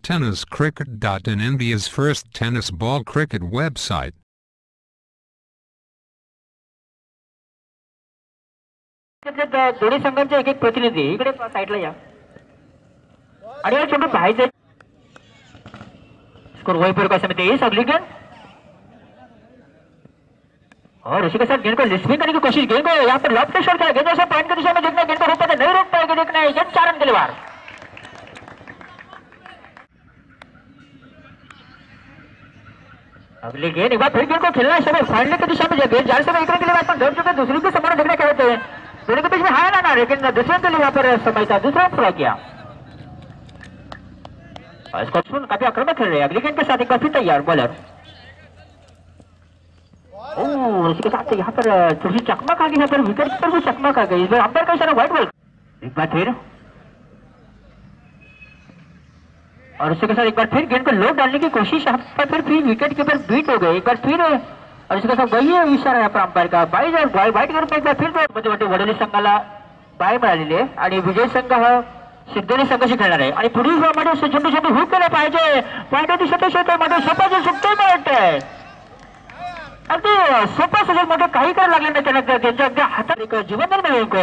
TennisCricket.in, India's first tennis ball cricket website. दोन्ही संघांचे एक एक प्रतिनिधी इकडे साइडला या आणि या चेंडू पाहायचे स्कोर होईपर्यंत कसं मिळते इस अगली गेंद और उसी के साथ गेंद को लिस्टिंग करने की कोशिश, गेंद को यहाँ पर लॉफ्ट शॉट करा, गेंद ऐसे पॉइंट की दिशा में देखना, गेंद को रोक पाते नहीं रोक पाएगा, देखना है गेंद 4 रन के लिए बाहर। अगली गेंद एक बार फिर गेंद को खेलना है समय फाइनल की दिशा में, गेंद जाल से 1 रन के लिए बात दौड़ चुके, दूसरी के समान देखने क्या होते हैं, दोनों के बीच में हार आना, लेकिन दूसरे के लिए यहाँ पर समय था, दूसरा पूरा किया। स्कॉट्समैन काफी आक्रामक खेल रहे हैं, अगली गेंद के साथ एक बार फिर तैयार बॉलर, इसके साथ यहाँ पर थोड़ी चकमक आ गई, यहाँ पर विकेट पर भी चकमक आ गई, इस बार अंपायर का इशारा व्हाइट बॉल, एक बार फिर और उसके साथ एक बार फिर गेंद को लोड डालने की कोशिश, यहाँ पर फिर विकेट के ऊपर बीट हो गए, एक बार फिर और इसके साथ वही इशारा यहाँ पर अंपायर का व्हाईट के रूप में फिर तो वडोली संघाला बाय मिळालेली आणि विजय संघ हा सिद्धोली संघाशी खेळणार आहे आणि पुढील मध्ये चेंडू चेंडू हुक केला पाहिजे, पॉइंट दिसत मध्ये सोपा सुटतोय वाटतंय, अगदी सोपा सगळं मोठं काही करायला लागलं नाही त्यांना, त्यांच्या अगदी हातात एक जीवन मिले उनको,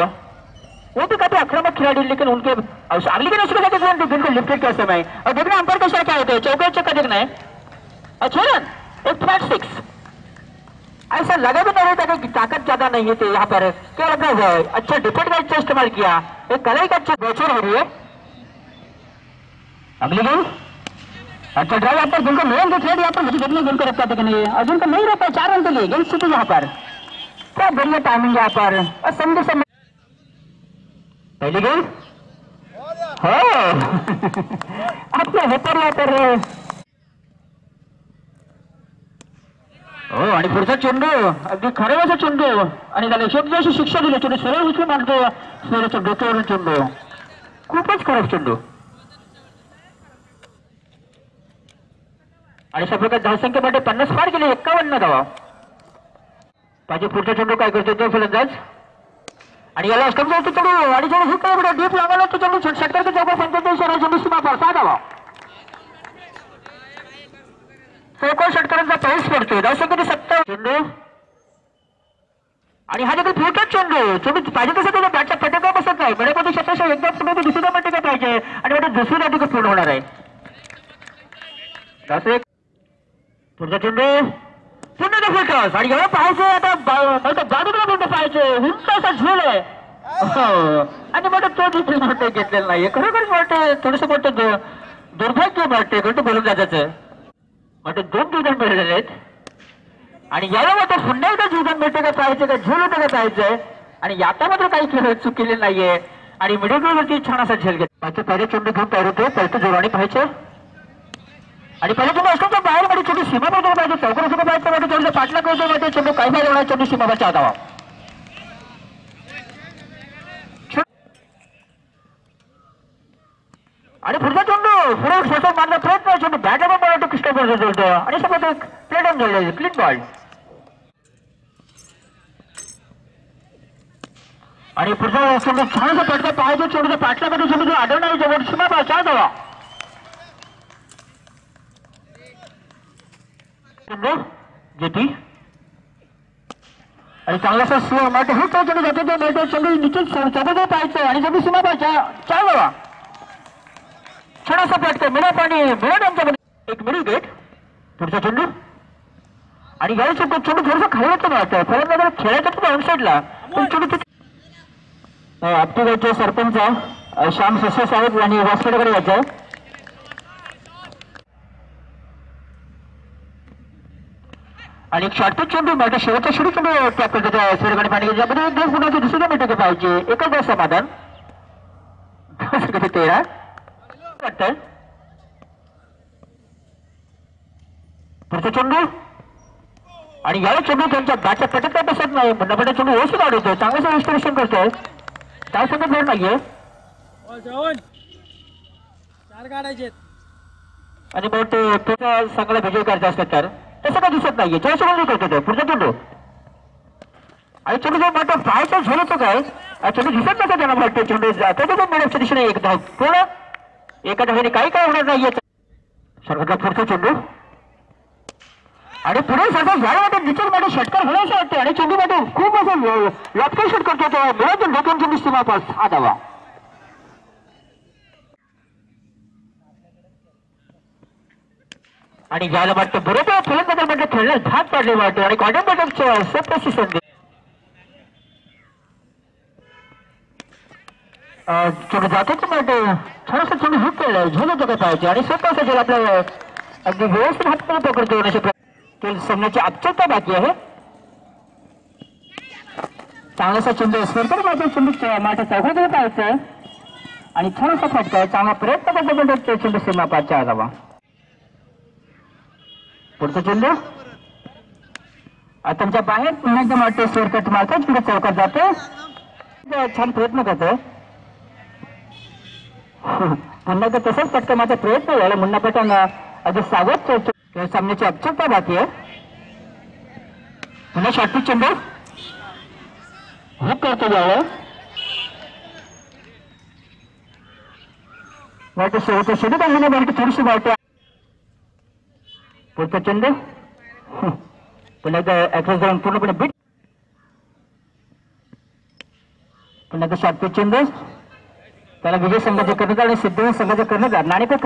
वो भी काफी आक्रामक खिलाड़ी, लेकिन उनके अगली गेंद उसके साथ गेंद को लिफ्टेड किया समय और देखना अंपायर का इशारा क्या होता है, चौका चक्का देखना है, अच्छा रन एक फ्लैट 6, ऐसा लगा भी नहीं था कि ताकत ज्यादा नहीं थी यहाँ पर, क्या लगा हुआ है अच्छा डिफेंड का अच्छा इस्तेमाल किया, एक कलाई का अच्छा बौछार हो रही है। अगली गेंद अच्छा ड्राइव यहाँ पर जिनको मेन थ्रेड यहाँ पर मुझे देखने गेंद को रखता था कि नहीं, अर्जुन को नहीं रोका 4 रन के लिए, गेंद सिटी यहाँ पर क्या बढ़िया टाइमिंग यहाँ पर और समझे समय पहली गेंद हो आपल्या होपर यहाँ पर हो आणि पुढचा चेंडू अगदी खराब चेंडू आणि त्याला योग्य अशी शिक्षा दिली, चेंडू सरळ उचलून मारतो सूर्याच्या डोक्यावरून चेंडू, खूपच खराब चेंडू आणि अशा प्रकारे धावसंख्येमध्ये 50 पार केले, 51 धावा पाहिजे। पुढचा चेंडू काय करतो तो फलंदाज आणि याला स्टंप जातो चेंडू आणि जेव्हा हुक केला डीप लागला तो चेंडू षटकार चौका संख्येच्या इशारा चेंडू सीमा पार 6 धावा, चौका षटकारांचा पाऊस पडतोय, धावसंख्येने 27 चेंडू आणि हा देखील फुटत चेंडू पाहिजे तसं त्याच्या बॅटच्या फटका बसत नाही, बऱ्यापैकी शतशः एकदा पुढे दुसऱ्या मटेका पाहिजे आणि वाटत दुसरी अधिक पूर्ण होणार आहे। पुढचा चेंडू पुन्हा फुटस आणि एवढं पाहायचं आता बाजूला बोलतो पाहिजे, उंच असा झोल आहे आणि मोठं तो देखील मोठं घेतलेलं नाहीये, खरोखर वाटतं थोडंसं मोठं दुर्भाग्य वाटते घंट बोलून जायचं वाटतं, 2 जीवन मिळालेले आहेत आणि याला वाटतं पुन्हा एकदा जीवन मिळते का पाहिजे का झोल होतं का पाहिजे आणि याता मात्र काही चूक केलेली नाहीये आणि मिडलवरती छान असा झेल घेत पहिले चेंडू घेऊन तयार होतो, पलटो जोराने पाहिजे आणि पहिले चेंडू असतो तर बाहेर मध्ये चेंडू सीमा बरोबर पाहिजे, चौकार सुद्धा पाहिजे वाटतं चेंडू पाठला करतो वाटते चेंडू काही नाही होणार, चेंडू सीमा बचा धावा आणि पुढचा चेंडू पुढे स्वतः मारला प्रयत्न, चेंडू बॅटला पण वाटतो कृष्ण बरोबर जोडतो आणि समोर एक प्लेट ऑन झाले क्लीन बॉल आणि पुढचा चेंडू छान असा पडता पाहिजे, चेंडू पाठला मध्ये चेंडू आढळ नाही जवळ सीमा बचा धावा जेपी आणि चांगलासा स्लो हे चेंडू जातो चेंडू निश्चित चौका पाहायचं आणि चेंडू सीमा पाहिजे 4 धावा छान असा पडतो मिळा पाणी मिळत यांच्यामध्ये एक मिडी गेट। पुढचा चेंडू आणि यावेळी चेंडू थोडंसं खायचं वाटतं फलंदाज खेळायचं तुम्ही आउटसाईडला पण चेंडू आपटीगावचे सरपंच श्याम ससे साहेब यांनी हॉस्पिटलकडे यायचं आणि एक शॉर्टपिच चेंडू माझ्या शेवटचा शेडी चेंडू टॅप करतो त्या सूर्यकांनी पाणी ज्यामध्ये एक 2 गुणाची दुसऱ्या मिळते पाहिजे, एकच दिवस समाधान 13 वाटतं। पुढचा चेंडू आणि यावेळी चेंडू त्यांच्या बॅटच्या पटत काय बसत नाही, म्हणण्यामध्ये चेंडू व्यवस्थित आढळतो, चांगलं विश्लेषण करतोय, काय सांगत भेट नाहीये आणि मग त्याचा चांगला विजय करायचा असतात तर तसं काय दिसत नाहीये, जयशंकर करतो तो पुढचा चेंडू आणि चेंडू जो मोठा पायचा झोल होतो काय चेंडू दिसत नसतं त्यांना वाटतं, चेंडू जातो तो मिळवच्या दिशेने एक धाव पूर्ण एका धावेने काही काय होणार नाहीये सर्वात पुढचा चेंडू आणि पुढे सध्या झाडे वाटत डिचर मध्ये षटकार होण्याचं वाटते आणि चेंडू मध्ये खूप असं लटके शूट करतो तो मिळत लोकांची दिसते वापस हा धावा. आणि ज्याला वाटतं बरोबर फलंदाज मध्ये खेळण्यास भाग पाडले वाटते आणि कॉन्टॅक्ट सोपी संधी चेंडू जातो मध्ये थोडंसं चेंडू हुक केलंय झोल जगत पाहिजे आणि सोपं असं जेव्हा आपल्याला अगदी व्यवस्थित हातमध्ये पकडतो अशा सामन्याची आश्चर्यता बाकी आहे. चांगलासा चेंडू स्पर्धर माझ्या चेंडू माझ्या चौघाकडे पाहायचं आणि थोडासा फटका चांगला प्रयत्न करतो चेंडू सीमा पाचच्या जावा. पुढचा चेंडू त्यांच्या बाहेर पुन्हा एकदम वाटतं स्वर्कट मारतो चेंडू चौकात जातो छान प्रयत्न करतो पुन्हा तर तसाच फटका माझा प्रयत्न झाला मुन्ना पटांना अगदी सावध सामन्याची अक्षरता बाकी आहे. पुन्हा शॉर्टपिच चेंडू हुक करतो जावं वाटतं शेवटच्या शेवटी आणलेल्या बॉलची थोडीशी वाटते. पुढचा चेंडू पुन्हा एकदा ऍक्रोस जाऊन पूर्णपणे बीट पुन्हा एकदा शॉर्टपिच चेंडू त्याला विजय संघाचे कर्णधार आणि सिद्ध संघाचे कर्णधार नाणेफेक